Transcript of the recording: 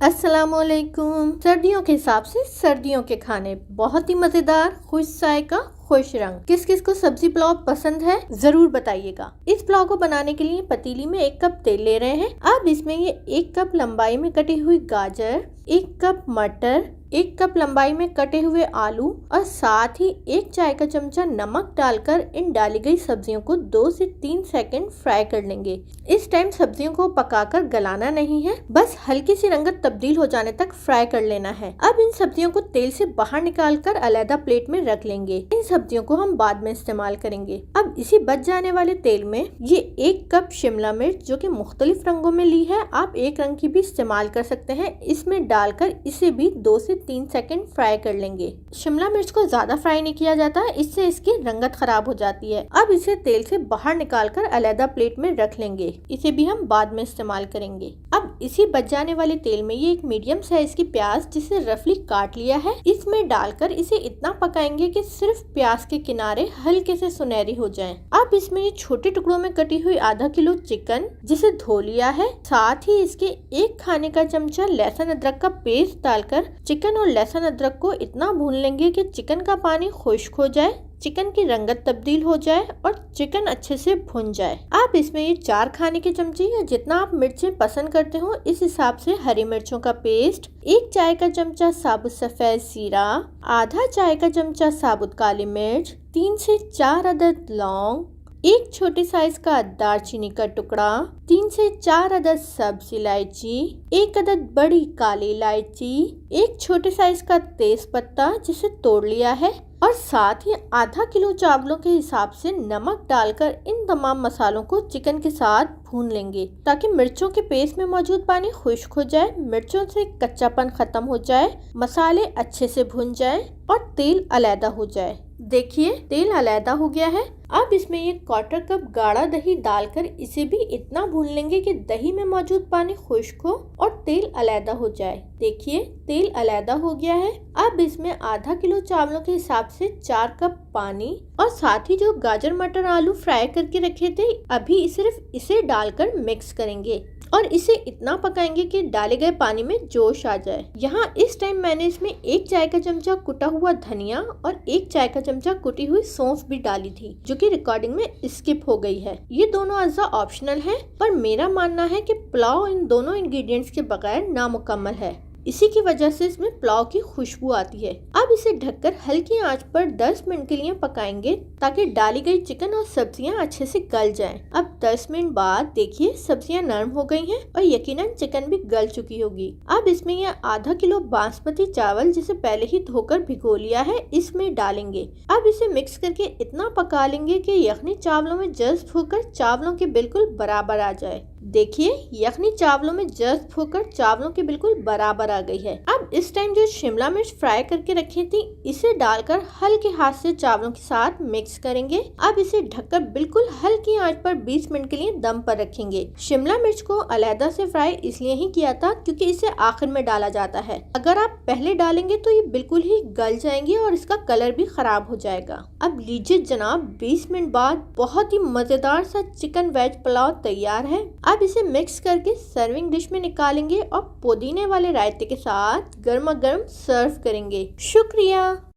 अस्सलामुअलैकुम। सर्दियों के हिसाब से सर्दियों के खाने बहुत ही मजेदार, खुश जायका, खुश रंग। किस किस को सब्जी पुलाव पसंद है जरूर बताइएगा। इस पुलाव को बनाने के लिए पतीली में 1 कप तेल ले रहे हैं। अब इसमें ये 1 कप लंबाई में कटी हुई गाजर, 1 कप मटर, 1 कप लंबाई में कटे हुए आलू और साथ ही 1 चाय का चमचा नमक डालकर इन डाली गई सब्जियों को 2 से 3 सेकंड फ्राई कर लेंगे। इस टाइम सब्जियों को पकाकर गलाना नहीं है, बस हल्की सी रंगत तब्दील हो जाने तक फ्राई कर लेना है। अब इन सब्जियों को तेल से बाहर निकालकर अलग प्लेट में रख लेंगे। इन सब्जियों को हम बाद में इस्तेमाल करेंगे। अब इसी बच जाने वाले तेल में ये 1 कप शिमला मिर्च, जो कि मुख्तलिफ रंगों में ली है, आप एक रंग की भी इस्तेमाल कर सकते हैं, इसमें डालकर इसे भी 2 से 3 सेकंड फ्राई कर लेंगे। शिमला मिर्च को ज्यादा फ्राई नहीं किया जाता, इससे इसकी रंगत खराब हो जाती है। अब इसे तेल से बाहर निकालकर अलग प्लेट में रख लेंगे, इसे भी हम बाद में इस्तेमाल करेंगे। अब इसी बच जाने वाले तेल में ये एक मीडियम साइज की प्याज, जिसे रफली काट लिया है, इसमें डालकर इसे इतना पकाएंगे कि सिर्फ प्याज के किनारे हल्के से सुनहरी हो जाएं। अब इसमें ये छोटे टुकड़ों में कटी हुई आधा किलो चिकन, जिसे धो लिया है, साथ ही इसके 1 खाने का चमचा लहसुन अदरक का पेस्ट डालकर चिकन और लहसुन अदरक को इतना भून लेंगे कि चिकन का पानी खुश्क हो जाए, चिकन की रंगत तब्दील हो जाए और चिकन अच्छे से भुन जाए। आप इसमें ये 4 खाने के चमचे या जितना आप मिर्चें पसंद करते हो इस हिसाब से हरी मिर्चों का पेस्ट, 1 चाय का चमचा साबुत सफेद जीरा, आधा चाय का चमचा साबुत काली मिर्च, 3 से 4 अदद लौंग, 1 छोटे साइज का दालचीनी का टुकड़ा, 3 से 4 अदद सब्ज इलायची, 1 अदद बड़ी काली इलायची, 1 छोटे साइज का तेज पत्ता जिसे तोड़ लिया है, और साथ ही आधा किलो चावलों के हिसाब से नमक डालकर इन तमाम मसालों को चिकन के साथ भून लेंगे, ताकि मिर्चों के पेस्ट में मौजूद पानी खुश्क हो जाए, मिर्चों से कच्चापन खत्म हो जाए, मसाले अच्छे से भुन जाए और तेल अलैदा हो जाए। देखिए तेल अलैदा हो गया है। अब इसमें ये 1/4 कप गाढ़ा दही डालकर इसे भी इतना भून लेंगे कि दही में मौजूद पानी खुश्क हो और तेल अलैदा हो जाए। देखिए तेल अलैदा हो गया है। अब इसमें आधा किलो चावलों के हिसाब से 4 कप पानी और साथ ही जो गाजर मटर आलू फ्राई करके रखे थे, अभी सिर्फ इसे डालकर मिक्स करेंगे और इसे इतना पकाएंगे कि डाले गए पानी में जोश आ जाए। यहाँ इस टाइम मैंने इसमें 1 चाय का चमचा कुटा हुआ धनिया और 1 चाय का चमचा कुटी हुई सौंफ भी डाली थी, जो कि रिकॉर्डिंग में स्किप हो गई है। ये दोनों अज्जा ऑप्शनल हैं, पर मेरा मानना है कि पुलाव इन दोनों इंग्रेडिएंट्स के बगैर नामुकम्मल है। इसी की वजह से इसमें पुलाव की खुशबू आती है। अब इसे ढककर हल्की आंच पर 10 मिनट के लिए पकाएंगे, ताकि डाली गई चिकन और सब्जियां अच्छे से गल जाएं। अब 10 मिनट बाद देखिए सब्जियां नरम हो गई हैं और यकीनन चिकन भी गल चुकी होगी। अब इसमें यह आधा किलो बासमती चावल, जिसे पहले ही धोकर भिगो लिया है, इसमें डालेंगे। अब इसे मिक्स करके इतना पका लेंगे कि यखनी चावलों में जज्ब होकर चावलों के बिल्कुल बराबर आ जाए। देखिए यखनी चावलों में जज्ब होकर चावलों के बिल्कुल बराबर आ गई है। अब इस टाइम जो शिमला मिर्च फ्राई करके रखी थी, इसे डालकर हल्के हाथ से चावलों के साथ मिक्स करेंगे। अब इसे ढककर बिल्कुल हल्की आंच पर 20 मिनट के लिए दम पर रखेंगे। शिमला मिर्च को अलहदा से फ्राई इसलिए ही किया था क्योंकि इसे आखिर में डाला जाता है। अगर आप पहले डालेंगे तो ये बिल्कुल ही गल जाएंगे और इसका कलर भी खराब हो जाएगा। अब लीजिए जनाब, 20 मिनट बाद बहुत ही मजेदार सा चिकन वेज पुलाव तैयार है। अब इसे मिक्स करके सर्विंग डिश में निकालेंगे और पुदीने वाले रायते के साथ गर्मा गर्म सर्व करेंगे। शुक्रिया।